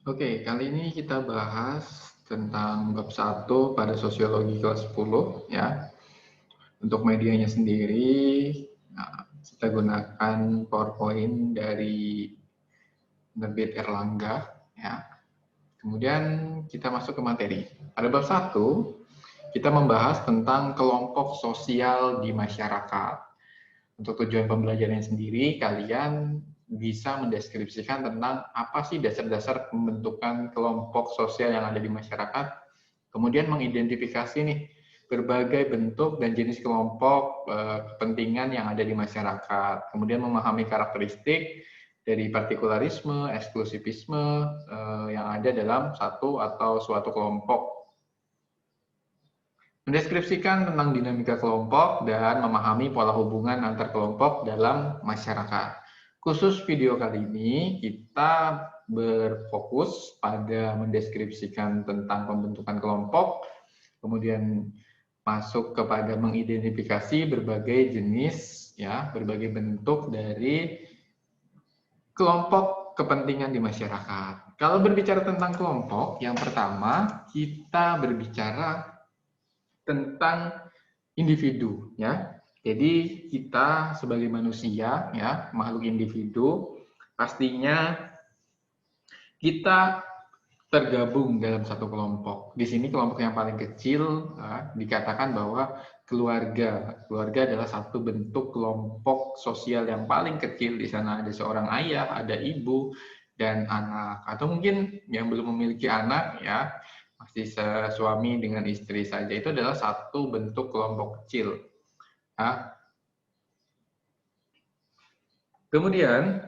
Oke, kali ini kita bahas tentang bab 1 pada sosiologi kelas 10 ya. Untuk medianya sendiri, kita gunakan PowerPoint dari penerbit Erlangga ya. Kemudian kita masuk ke materi. Pada bab 1, kita membahas tentang kelompok sosial di masyarakat. Untuk tujuan pembelajarannya sendiri, kalian bisa mendeskripsikan tentang apa sih dasar-dasar pembentukan kelompok sosial yang ada di masyarakat, kemudian mengidentifikasi nih berbagai bentuk dan jenis kelompok kepentingan yang ada di masyarakat, kemudian memahami karakteristik dari partikularisme, eksklusivisme yang ada dalam satu atau suatu kelompok, mendeskripsikan tentang dinamika kelompok, dan memahami pola hubungan antar kelompok dalam masyarakat. Khusus video kali ini, kita berfokus pada mendeskripsikan tentang pembentukan kelompok, kemudian masuk kepada mengidentifikasi berbagai jenis, ya, berbagai bentuk dari kelompok kepentingan di masyarakat. Kalau berbicara tentang kelompok, yang pertama kita berbicara tentang individu ya. Jadi kita sebagai manusia ya, makhluk individu, pastinya kita tergabung dalam satu kelompok. Di sini kelompok yang paling kecil dikatakan bahwa keluarga. Keluarga adalah satu bentuk kelompok sosial yang paling kecil. Di sana ada seorang ayah, ada ibu, dan anak. Atau mungkin yang belum memiliki anak ya, masih suami dengan istri saja. Itu adalah satu bentuk kelompok kecil. Ya. Kemudian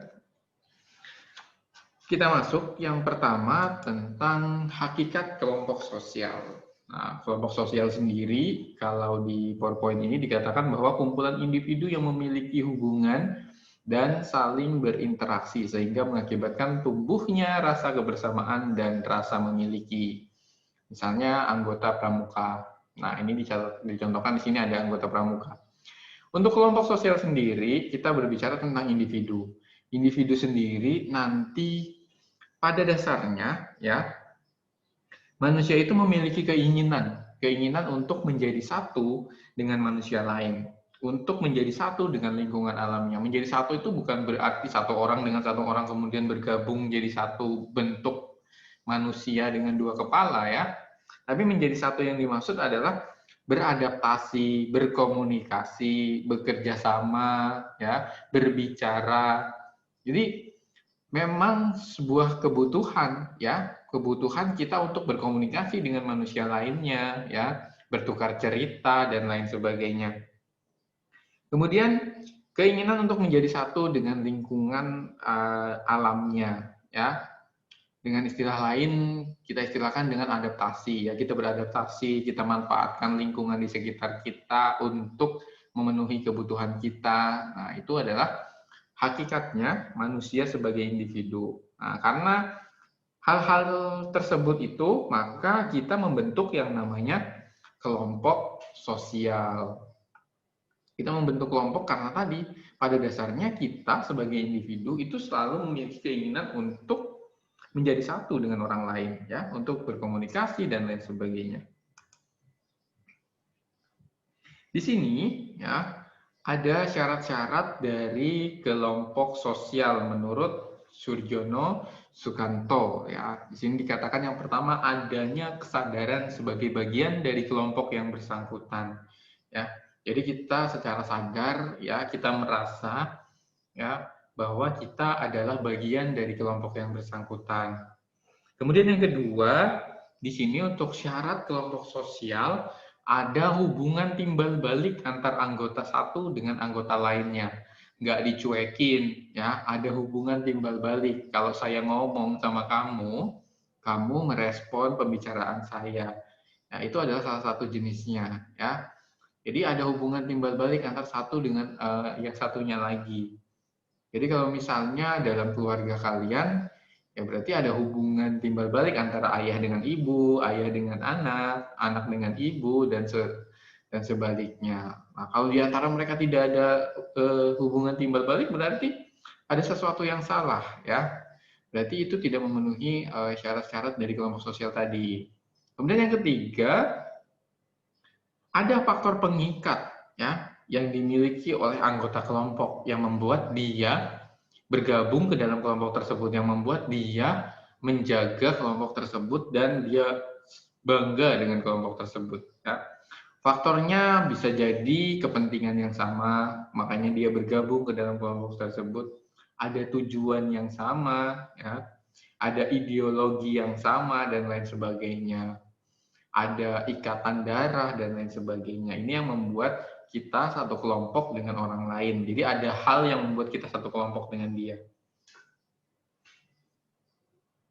kita masuk yang pertama tentang hakikat kelompok sosial. Nah, kelompok sosial sendiri, kalau di PowerPoint ini dikatakan bahwa kumpulan individu yang memiliki hubungan dan saling berinteraksi, sehingga mengakibatkan tumbuhnya rasa kebersamaan dan rasa memiliki. Misalnya anggota pramuka. Nah, ini dicontohkan di sini ada anggota pramuka. Untuk kelompok sosial sendiri, kita berbicara tentang individu. Individu sendiri nanti pada dasarnya ya, manusia itu memiliki keinginan untuk menjadi satu dengan manusia lain, untuk menjadi satu dengan lingkungan alamnya. Menjadi satu itu bukan berarti satu orang dengan satu orang kemudian bergabung jadi satu bentuk manusia dengan dua kepala ya. Tapi menjadi satu yang dimaksud adalah beradaptasi, berkomunikasi, bekerja sama, ya, berbicara. Jadi memang sebuah kebutuhan ya, kebutuhan kita untuk berkomunikasi dengan manusia lainnya ya, bertukar cerita dan lain sebagainya. Kemudian keinginan untuk menjadi satu dengan lingkungan alamnya ya. Dengan istilah lain kita istilahkan dengan adaptasi ya, kita beradaptasi, kita manfaatkan lingkungan di sekitar kita untuk memenuhi kebutuhan kita. Nah, itu adalah hakikatnya manusia sebagai individu. Nah, karena hal-hal tersebut itu, maka kita membentuk yang namanya kelompok sosial. Kita membentuk kelompok karena tadi, pada dasarnya kita sebagai individu itu selalu memiliki keinginan untuk menjadi satu dengan orang lain, ya, untuk berkomunikasi dan lain sebagainya. Di sini, ya, ada syarat-syarat dari kelompok sosial menurut Surjono Sukanto ya. Di sini dikatakan yang pertama adanya kesadaran sebagai bagian dari kelompok yang bersangkutan ya. Jadi kita secara sadar ya, kita merasa ya bahwa kita adalah bagian dari kelompok yang bersangkutan. Kemudian yang kedua, di sini untuk syarat kelompok sosial ada hubungan timbal balik antar anggota satu dengan anggota lainnya. Nggak dicuekin, ya. Ada hubungan timbal balik. Kalau saya ngomong sama kamu, kamu merespon pembicaraan saya. Nah, itu adalah salah satu jenisnya, ya. Jadi ada hubungan timbal balik antar satu dengan yang satunya lagi. Jadi kalau misalnya dalam keluarga kalian, ya berarti ada hubungan timbal balik antara ayah dengan ibu, ayah dengan anak, anak dengan ibu, dan sebaliknya. Nah, kalau di antara mereka tidak ada hubungan timbal balik, berarti ada sesuatu yang salah, ya. Berarti itu tidak memenuhi syarat-syarat dari kelompok sosial tadi. Kemudian yang ketiga, ada faktor pengikat ya yang dimiliki oleh anggota kelompok yang membuat dia bergabung ke dalam kelompok tersebut, yang membuat dia menjaga kelompok tersebut dan dia bangga dengan kelompok tersebut. Ya. Faktornya bisa jadi kepentingan yang sama, makanya dia bergabung ke dalam kelompok tersebut. Ada tujuan yang sama, ya. Ada ideologi yang sama dan lain sebagainya. Ada ikatan darah dan lain sebagainya. Ini yang membuat kita satu kelompok dengan orang lain. Jadi ada hal yang membuat kita satu kelompok dengan dia.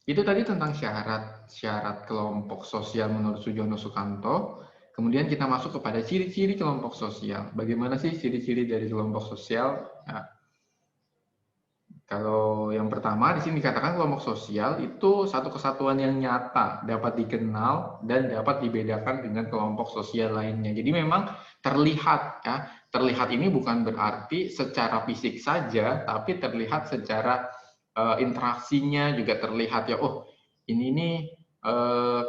Itu tadi tentang syarat kelompok sosial menurut Sujono Sukanto. Kemudian kita masuk kepada ciri-ciri kelompok sosial. Bagaimana sih ciri-ciri dari kelompok sosial? Nah, kalau yang pertama di sini dikatakan kelompok sosial itu satu kesatuan yang nyata, dapat dikenal dan dapat dibedakan dengan kelompok sosial lainnya. Jadi memang terlihat ya, terlihat ini bukan berarti secara fisik saja, tapi terlihat secara interaksinya juga terlihat ya. Oh, ini nih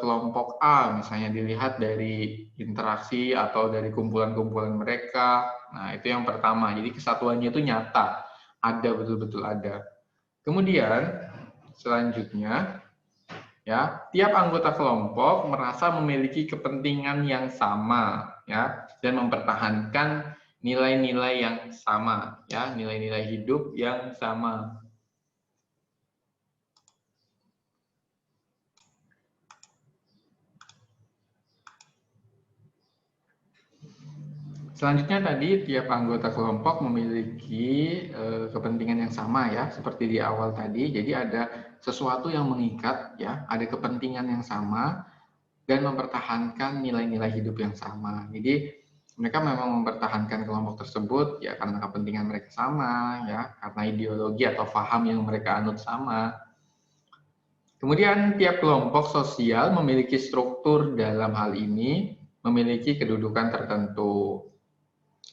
kelompok A misalnya dilihat dari interaksi atau dari kumpulan-kumpulan mereka. Nah, itu yang pertama. Jadi kesatuannya itu nyata. Ada, betul-betul ada. Kemudian selanjutnya ya, tiap anggota kelompok merasa memiliki kepentingan yang sama ya dan mempertahankan nilai-nilai yang sama ya, nilai-nilai hidup yang sama. Selanjutnya tadi tiap anggota kelompok memiliki kepentingan yang sama ya, seperti di awal tadi. Jadi ada sesuatu yang mengikat ya, ada kepentingan yang sama dan mempertahankan nilai-nilai hidup yang sama. Jadi mereka memang mempertahankan kelompok tersebut ya karena kepentingan mereka sama ya, karena ideologi atau paham yang mereka anut sama. Kemudian tiap kelompok sosial memiliki struktur dalam hal ini, memiliki kedudukan tertentu.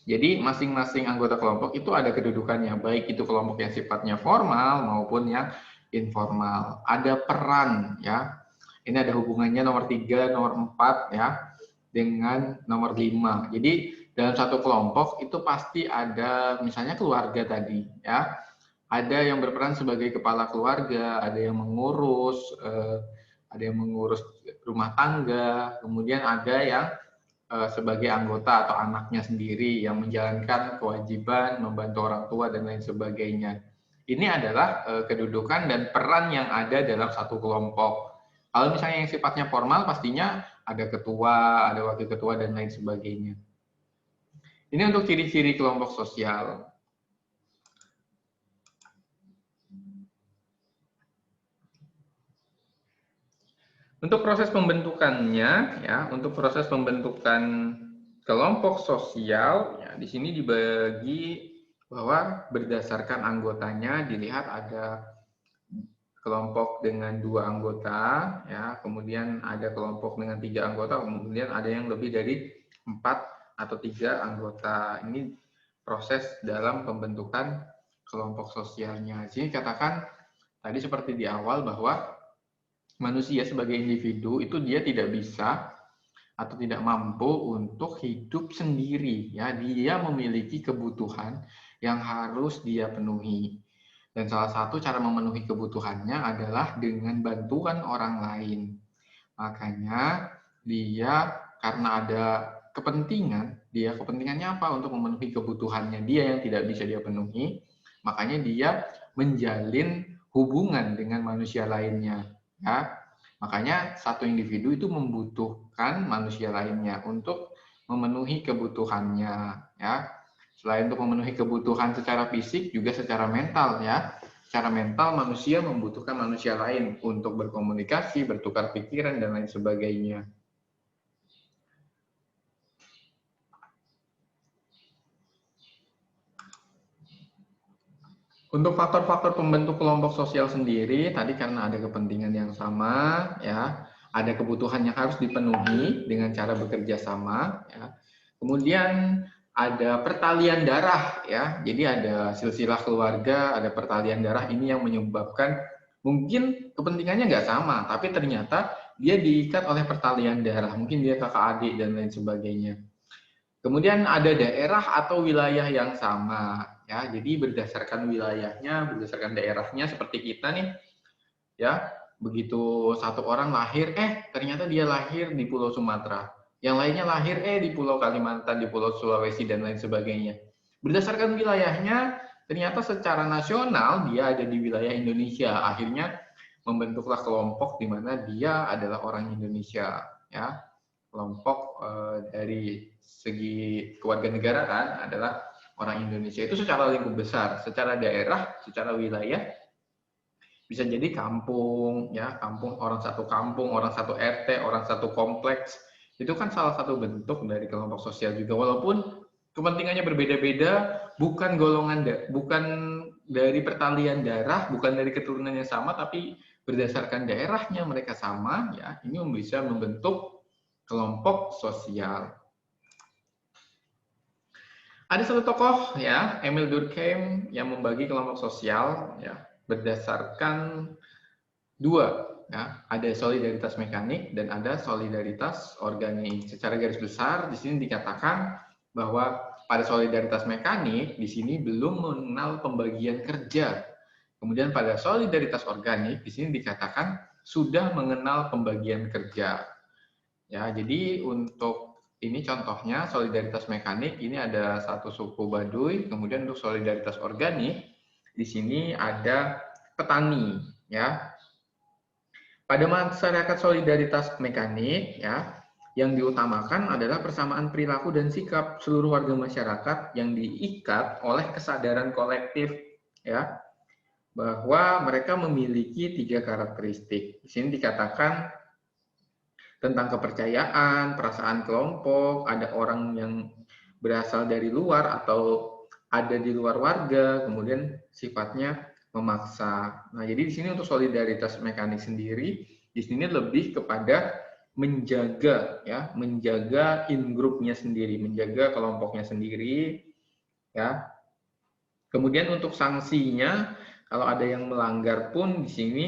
Jadi masing-masing anggota kelompok itu ada kedudukannya, baik itu kelompok yang sifatnya formal maupun yang informal. Ada peran ya. Ini ada hubungannya nomor 3, nomor 4 ya dengan nomor 5. Jadi dalam satu kelompok itu pasti ada misalnya keluarga tadi ya. Ada yang berperan sebagai kepala keluarga, ada yang mengurus rumah tangga, kemudian ada yang sebagai anggota atau anaknya sendiri yang menjalankan kewajiban membantu orang tua dan lain sebagainya. Ini adalah kedudukan dan peran yang ada dalam satu kelompok. Kalau misalnya yang sifatnya formal, pastinya ada ketua, ada wakil ketua, dan lain sebagainya. Ini untuk ciri-ciri kelompok sosial. Untuk proses pembentukannya, ya, untuk proses pembentukan kelompok sosial, ya, di sini dibagi bahwa berdasarkan anggotanya dilihat ada kelompok dengan 2 anggota, ya, kemudian ada kelompok dengan 3 anggota, kemudian ada yang lebih dari 4 atau 3 anggota. Ini proses dalam pembentukan kelompok sosialnya. Jadi katakan tadi seperti di awal bahwa manusia sebagai individu itu dia tidak bisa atau tidak mampu untuk hidup sendiri ya, dia memiliki kebutuhan yang harus dia penuhi. Dan salah satu cara memenuhi kebutuhannya adalah dengan bantuan orang lain. Makanya dia karena ada kepentingan, dia kepentingannya apa untuk memenuhi kebutuhannya dia yang tidak bisa dia penuhi, makanya dia menjalin hubungan dengan manusia lainnya. Ya, makanya satu individu itu membutuhkan manusia lainnya untuk memenuhi kebutuhannya. Ya, selain untuk memenuhi kebutuhan secara fisik, juga secara mental ya. Secara mental manusia membutuhkan manusia lain untuk berkomunikasi, bertukar pikiran dan lain sebagainya. Untuk faktor-faktor pembentuk kelompok sosial sendiri, tadi karena ada kepentingan yang sama, ya, ada kebutuhan yang harus dipenuhi dengan cara bekerja sama, ya. Kemudian ada pertalian darah, ya. Jadi ada silsilah keluarga, ada pertalian darah ini yang menyebabkan Mungkin kepentingannya nggak sama, tapi ternyata dia diikat oleh pertalian darah. Mungkin dia kakak adik dan lain sebagainya. Kemudian ada daerah atau wilayah yang sama, ya. Jadi berdasarkan wilayahnya, berdasarkan daerahnya, seperti kita nih, ya. Begitu satu orang lahir, ternyata dia lahir di Pulau Sumatera. Yang lainnya lahir, di Pulau Kalimantan, di Pulau Sulawesi dan lain sebagainya. Berdasarkan wilayahnya, ternyata secara nasional dia ada di wilayah Indonesia. Akhirnya membentuklah kelompok di mana dia adalah orang Indonesia, ya. Kelompok dari segi kewarganegaraan adalah orang Indonesia. Itu secara lingkup besar, secara daerah, secara wilayah bisa jadi kampung, ya, kampung, orang satu RT, orang satu kompleks. Itu kan salah satu bentuk dari kelompok sosial juga, walaupun kepentingannya berbeda-beda, bukan bukan dari pertalian darah, bukan dari keturunan yang sama, tapi berdasarkan daerahnya mereka sama, ya. Ini bisa membentuk kelompok sosial. Ada satu tokoh, ya, Emil Durkheim, yang membagi kelompok sosial, ya, berdasarkan dua, ya, ada solidaritas mekanik dan ada solidaritas organik. Secara garis besar di sini dikatakan bahwa pada solidaritas mekanik di sini belum mengenal pembagian kerja. Kemudian pada solidaritas organik di sini dikatakan sudah mengenal pembagian kerja. Ya, jadi untuk ini contohnya solidaritas mekanik, ini ada satu suku Baduy. Kemudian untuk solidaritas organik di sini ada petani, ya. Pada masyarakat solidaritas mekanik, ya, yang diutamakan adalah persamaan perilaku dan sikap seluruh warga masyarakat yang diikat oleh kesadaran kolektif, ya, bahwa mereka memiliki 3 karakteristik. Di sini dikatakan tentang kepercayaan, perasaan kelompok, ada orang yang berasal dari luar atau ada di luar warga, kemudian sifatnya memaksa. Nah, jadi di sini untuk solidaritas mekanik sendiri, di sini lebih kepada menjaga, ya, menjaga in-grupnya sendiri, menjaga kelompoknya sendiri, ya. Kemudian untuk sanksinya, kalau ada yang melanggar pun di sini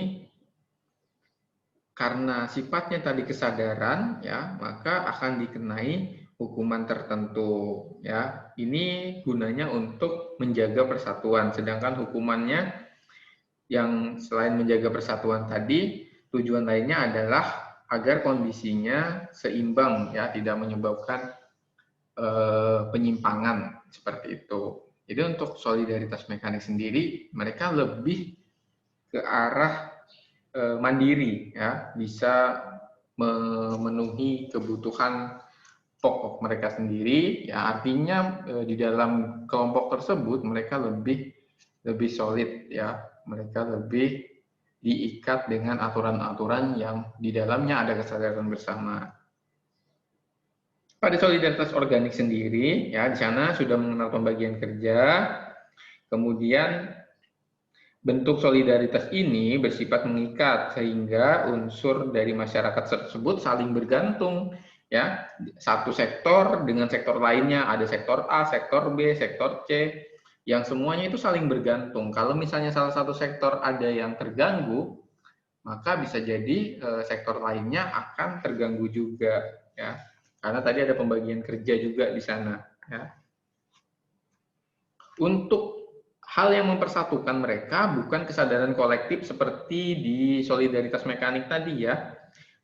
karena sifatnya tadi kesadaran, ya, maka akan dikenai hukuman tertentu, ya. Ini gunanya untuk menjaga persatuan, sedangkan hukumannya yang selain menjaga persatuan tadi, tujuan lainnya adalah agar kondisinya seimbang, ya, tidak menyebabkan penyimpangan seperti itu. Jadi untuk solidaritas mekanik sendiri, mereka lebih ke arah mandiri, ya, bisa memenuhi kebutuhan pokok mereka sendiri, ya, artinya di dalam kelompok tersebut mereka lebih solid, ya, mereka lebih diikat dengan aturan-aturan yang di dalamnya ada kesadaran bersama. Pada solidaritas organik sendiri, ya, di sana sudah mengenal pembagian kerja, kemudian bentuk solidaritas ini bersifat mengikat sehingga unsur dari masyarakat tersebut saling bergantung, ya. Satu sektor dengan sektor lainnya, ada sektor A, sektor B, sektor C, yang semuanya itu saling bergantung. Kalau misalnya salah satu sektor ada yang terganggu, maka bisa jadi sektor lainnya akan terganggu juga, ya. Karena tadi ada pembagian kerja juga di sana, ya. Untuk hal yang mempersatukan mereka bukan kesadaran kolektif seperti di solidaritas mekanik tadi, ya,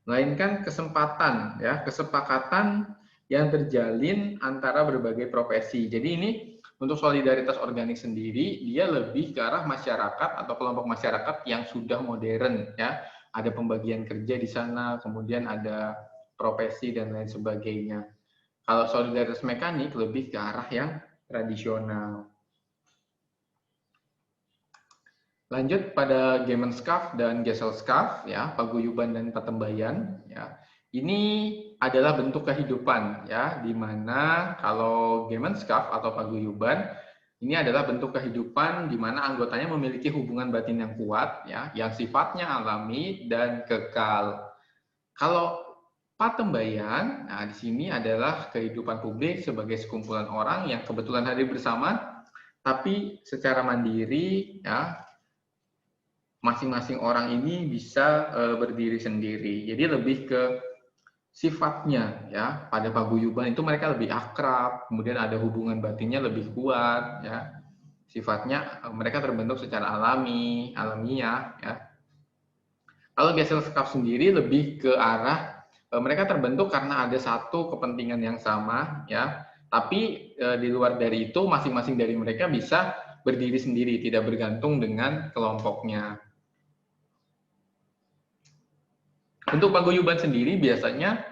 melainkan kesempatan, ya, kesepakatan yang terjalin antara berbagai profesi. Jadi ini untuk solidaritas organik sendiri dia lebih ke arah masyarakat atau kelompok masyarakat yang sudah modern, ya. Ada pembagian kerja di sana, kemudian ada profesi dan lain sebagainya. Kalau solidaritas mekanik lebih ke arah yang tradisional. Lanjut pada Gemenskap dan Gesellschaft, ya, paguyuban dan patembayan, ya. Ini adalah bentuk kehidupan, ya, di mana kalau Gemenskap atau paguyuban ini adalah bentuk kehidupan di mana anggotanya memiliki hubungan batin yang kuat, ya, yang sifatnya alami dan kekal. Kalau patembayan, nah di sini adalah kehidupan publik sebagai sekumpulan orang yang kebetulan hadir bersama, tapi secara mandiri, ya, masing-masing orang ini bisa berdiri sendiri. Jadi lebih ke sifatnya ya, pada paguyuban itu mereka lebih akrab, kemudian ada hubungan batinnya lebih kuat ya. Sifatnya mereka terbentuk secara alamiah ya. Kalau Gesell Scarf sendiri lebih ke arah mereka terbentuk karena ada satu kepentingan yang sama ya. Tapi di luar dari itu masing-masing dari mereka bisa berdiri sendiri, tidak bergantung dengan kelompoknya. Untuk paguyuban sendiri biasanya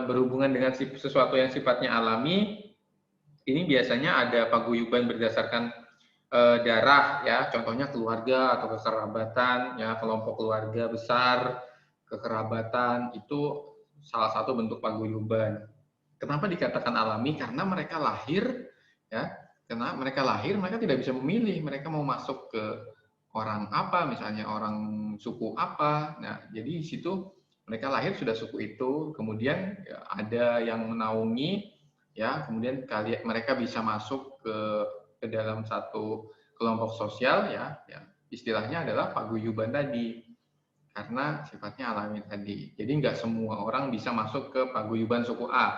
berhubungan dengan sesuatu yang sifatnya alami. Ini biasanya ada paguyuban berdasarkan darah ya, contohnya keluarga atau kekerabatan ya, kelompok keluarga besar, kekerabatan itu salah satu bentuk paguyuban. Kenapa dikatakan alami? Karena mereka lahir ya, karena mereka lahir mereka tidak bisa memilih mereka mau masuk ke orang apa, misalnya orang suku apa. Nah, jadi di situ mereka lahir sudah suku itu, kemudian ya, ada yang menaungi ya, kemudian mereka bisa masuk ke dalam satu kelompok sosial ya, istilahnya adalah paguyuban tadi karena sifatnya alami tadi. Jadi nggak semua orang bisa masuk ke paguyuban suku A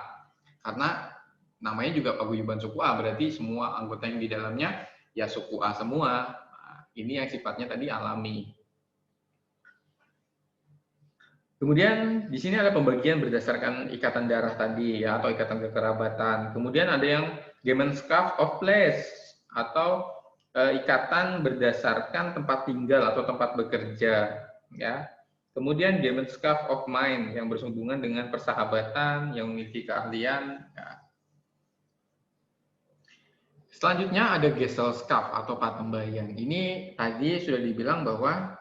karena namanya juga paguyuban suku A, berarti semua anggota yang di dalamnya ya suku A semua. Nah, ini yang sifatnya tadi alami. Kemudian di sini ada pembagian berdasarkan ikatan darah tadi ya, atau ikatan kekerabatan. Kemudian ada yang Gemeinschaft of Place atau ikatan berdasarkan tempat tinggal atau tempat bekerja ya. Kemudian Gemeinschaft of Mind yang bersinggungan dengan persahabatan, yang memiliki keahlian ya. Selanjutnya ada Gesellschaft atau patembayan. Ini tadi sudah dibilang bahwa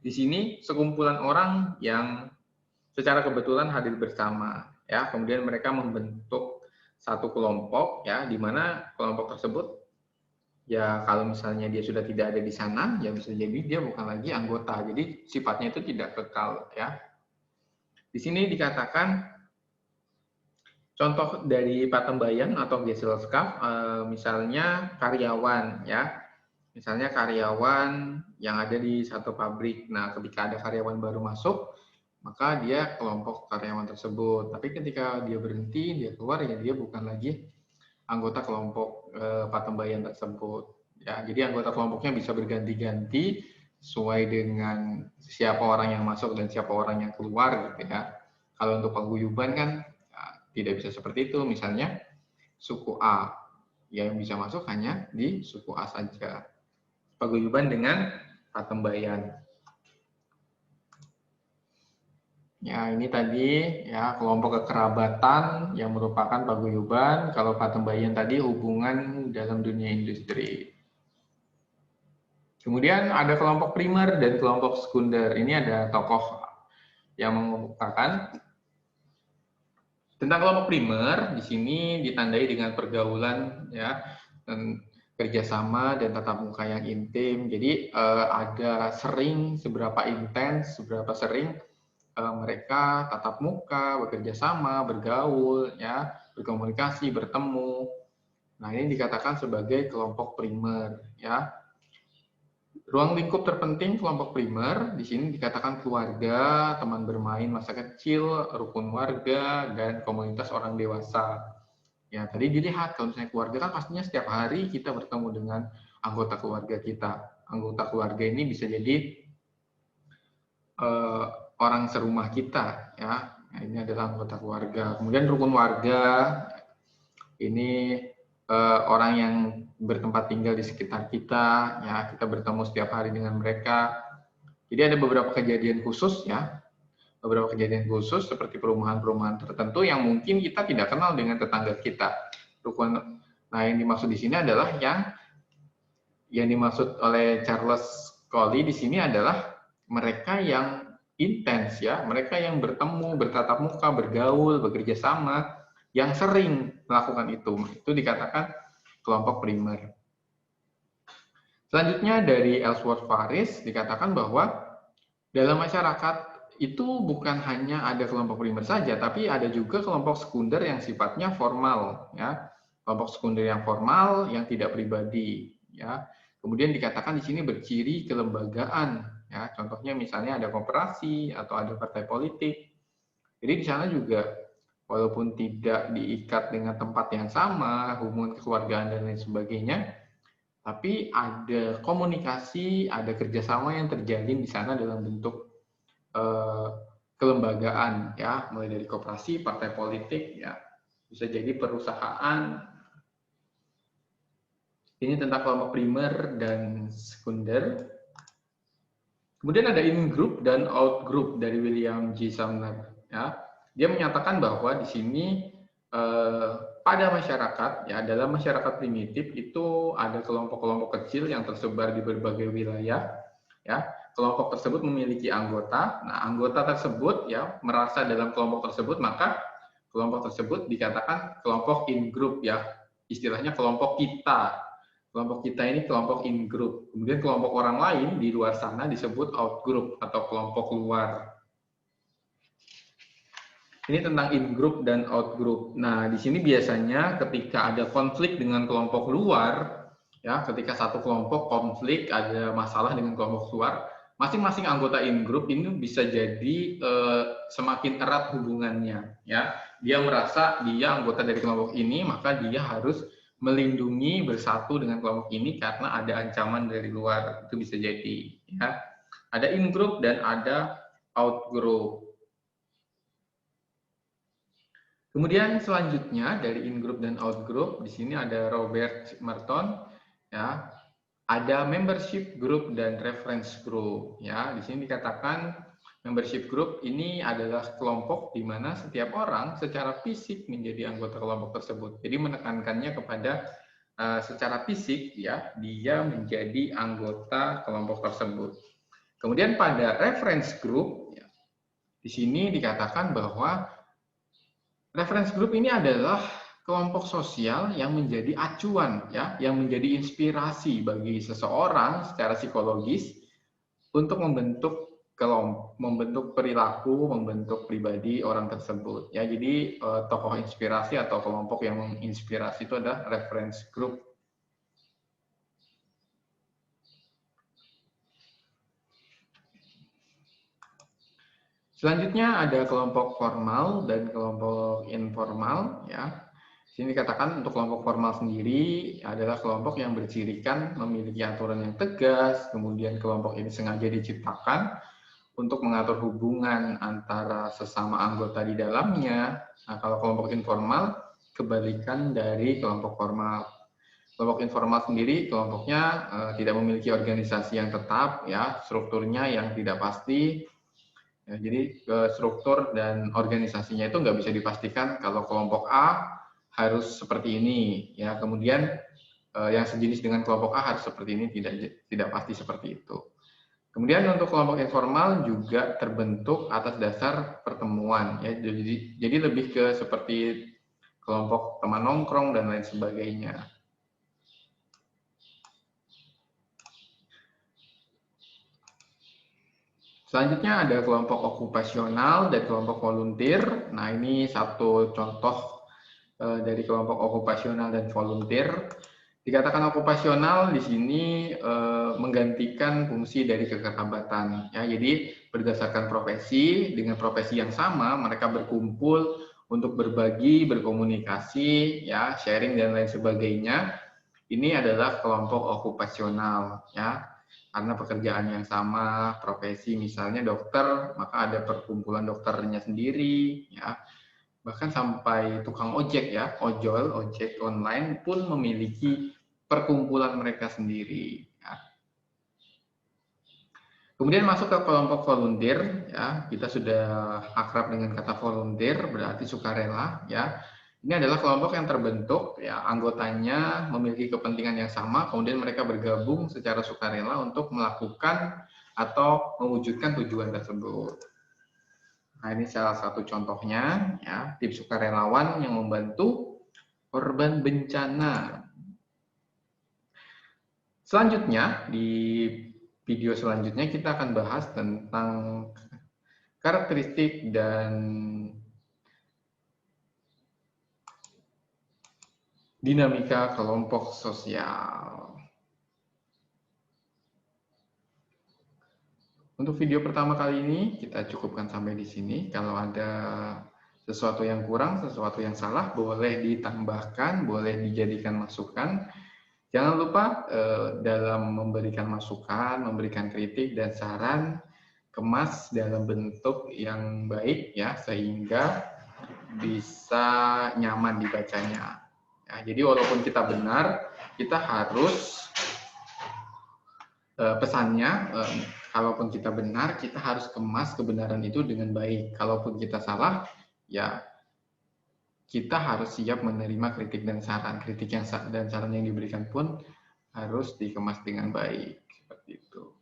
di sini sekumpulan orang yang secara kebetulan hadir bersama ya, kemudian mereka membentuk satu kelompok ya, di mana kelompok tersebut ya kalau misalnya dia sudah tidak ada di sana ya bisa jadi dia bukan lagi anggota, jadi sifatnya itu tidak kekal ya. Di sini dikatakan contoh dari patembayan atau Gesellschaft misalnya karyawan ya. Misalnya karyawan yang ada di satu pabrik. Nah, ketika ada karyawan baru masuk, maka dia kelompok karyawan tersebut. Tapi ketika dia berhenti, dia keluar, ya dia bukan lagi anggota kelompok patembayan tersebut. Ya, jadi anggota kelompoknya bisa berganti-ganti sesuai dengan siapa orang yang masuk dan siapa orang yang keluar, gitu ya. Kalau untuk paguyuban kan ya, tidak bisa seperti itu. Misalnya suku A yang bisa masuk hanya di suku A saja. Paguyuban dengan patembayan. Ya, ini tadi ya kelompok kekerabatan yang merupakan paguyuban. Kalau patembayan tadi hubungan dalam dunia industri. Kemudian ada kelompok primer dan kelompok sekunder. Ini ada tokoh yang mengemukakan tentang kelompok primer. Di sini ditandai dengan pergaulan ya, dan kerjasama dan tatap muka yang intim. Jadi ada sering, seberapa intens, seberapa sering mereka tatap muka, bekerja sama, bergaul, ya, berkomunikasi, bertemu. Nah, ini dikatakan sebagai kelompok primer. Ya. Ruang lingkup terpenting kelompok primer di sini dikatakan keluarga, teman bermain masa kecil, rukun warga, dan komunitas orang dewasa. Ya, tadi dilihat kalau misalnya keluarga kan pastinya setiap hari kita bertemu dengan anggota keluarga kita. Anggota keluarga ini bisa jadi orang serumah kita, ya. Nah, ini adalah anggota keluarga. Kemudian rukun warga, ini orang yang bertempat tinggal di sekitar kita, ya. Kita bertemu setiap hari dengan mereka. Jadi ada beberapa kejadian khusus, ya. Beberapa kejadian khusus seperti perumahan-perumahan tertentu yang mungkin kita tidak kenal dengan tetangga kita. Rukun, nah yang dimaksud di sini adalah yang dimaksud oleh Charles Colley di sini adalah mereka yang intens ya, mereka yang bertemu, bertatap muka, bergaul, bekerja sama, yang sering melakukan itu dikatakan kelompok primer. Selanjutnya dari Ellsworth Faris dikatakan bahwa dalam masyarakat itu bukan hanya ada kelompok primer saja, tapi ada juga kelompok sekunder yang sifatnya formal, ya. Kelompok sekunder yang formal yang tidak pribadi, ya. Kemudian dikatakan di sini berciri kelembagaan, ya. Contohnya misalnya ada koperasi atau ada partai politik. Jadi di sana juga walaupun tidak diikat dengan tempat yang sama, hubungan kekeluargaan dan lain sebagainya, tapi ada komunikasi, ada kerjasama yang terjalin di sana dalam bentuk kelembagaan, ya, mulai dari koperasi, partai politik, ya, bisa jadi perusahaan. Ini tentang kelompok primer dan sekunder. Kemudian ada in-group dan out-group dari William J. Sumner. Ya. Dia menyatakan bahwa di sini pada masyarakat, ya, dalam masyarakat primitif itu ada kelompok-kelompok kecil yang tersebar di berbagai wilayah. Ya. Kelompok tersebut memiliki anggota. Nah, anggota tersebut, ya, merasa dalam kelompok tersebut, maka kelompok tersebut dikatakan kelompok in-group, ya. Istilahnya kelompok kita. Kelompok kita ini kelompok in group. Kemudian kelompok orang lain di luar sana disebut out group atau kelompok luar. Ini tentang in group dan out group. Nah, di sini biasanya ketika ada konflik dengan kelompok luar, ya, ketika satu kelompok konflik, ada masalah dengan kelompok luar, masing-masing anggota in group ini bisa jadi semakin erat hubungannya, ya. Dia merasa dia anggota dari kelompok ini, maka dia harus melindungi bersatu dengan kelompok ini karena ada ancaman dari luar. Itu bisa jadi, ya. Ada in group dan ada out group. Kemudian selanjutnya dari in group dan out group, di sini ada Robert Merton, ya. Ada membership group dan reference group, ya. Di sini dikatakan membership group ini adalah kelompok di mana setiap orang secara fisik menjadi anggota kelompok tersebut. Jadi menekankannya kepada secara fisik, ya, dia menjadi anggota kelompok tersebut. Kemudian pada reference group, ya, di sini dikatakan bahwa reference group ini adalah kelompok sosial yang menjadi acuan, ya, yang menjadi inspirasi bagi seseorang secara psikologis untuk membentuk perilaku, membentuk pribadi orang tersebut. Ya, jadi tokoh inspirasi atau kelompok yang menginspirasi itu adalah reference group. Selanjutnya ada kelompok formal dan kelompok informal, ya. Sini dikatakan untuk kelompok formal sendiri adalah kelompok yang bercirikan memiliki aturan yang tegas, kemudian kelompok ini sengaja diciptakan untuk mengatur hubungan antara sesama anggota di dalamnya. Nah, kalau kelompok informal, kebalikan dari kelompok formal. Kelompok informal sendiri, kelompoknya tidak memiliki organisasi yang tetap, ya, strukturnya yang tidak pasti. Ya, jadi struktur dan organisasinya itu nggak bisa dipastikan. Kalau kelompok A harus seperti ini, ya. Kemudian yang sejenis dengan kelompok A harus seperti ini, tidak pasti seperti itu. Kemudian untuk kelompok informal juga terbentuk atas dasar pertemuan, ya. Jadi lebih ke seperti kelompok teman nongkrong dan lain sebagainya. Selanjutnya ada kelompok okupasional dan kelompok volunteer. Nah, ini satu contoh dari kelompok okupasional dan volunteer. Dikatakan okupasional di sini menggantikan fungsi dari kekerabatan. Ya, jadi berdasarkan profesi, dengan profesi yang sama, mereka berkumpul untuk berbagi, berkomunikasi, ya, sharing dan lain sebagainya. Ini adalah kelompok okupasional, ya. Karena pekerjaan yang sama, profesi misalnya dokter, maka ada perkumpulan dokternya sendiri, ya. Bahkan sampai tukang ojek, ya, ojek online pun memiliki perkumpulan mereka sendiri, ya. Kemudian masuk ke kelompok volunteer, ya. Kita sudah akrab dengan kata volunteer, berarti sukarela, ya. Ini adalah kelompok yang terbentuk, ya, anggotanya memiliki kepentingan yang sama, kemudian mereka bergabung secara sukarela untuk melakukan atau mewujudkan tujuan tersebut. Nah, ini salah satu contohnya, ya, tim sukarelawan yang membantu korban bencana. Selanjutnya, di video selanjutnya kita akan bahas tentang karakteristik dan dinamika kelompok sosial. Untuk video pertama kali ini kita cukupkan sampai di sini. Kalau ada sesuatu yang kurang, sesuatu yang salah, boleh ditambahkan, boleh dijadikan masukan. Jangan lupa dalam memberikan masukan, memberikan kritik dan saran, kemas dalam bentuk yang baik ya, sehingga bisa nyaman dibacanya. Ya, jadi walaupun kita benar, kita harus pesannya, kalaupun kita benar, kita harus kemas kebenaran itu dengan baik. Kalaupun kita salah, ya kita harus siap menerima kritik dan saran. Kritik dan saran yang diberikan pun harus dikemas dengan baik. Seperti itu.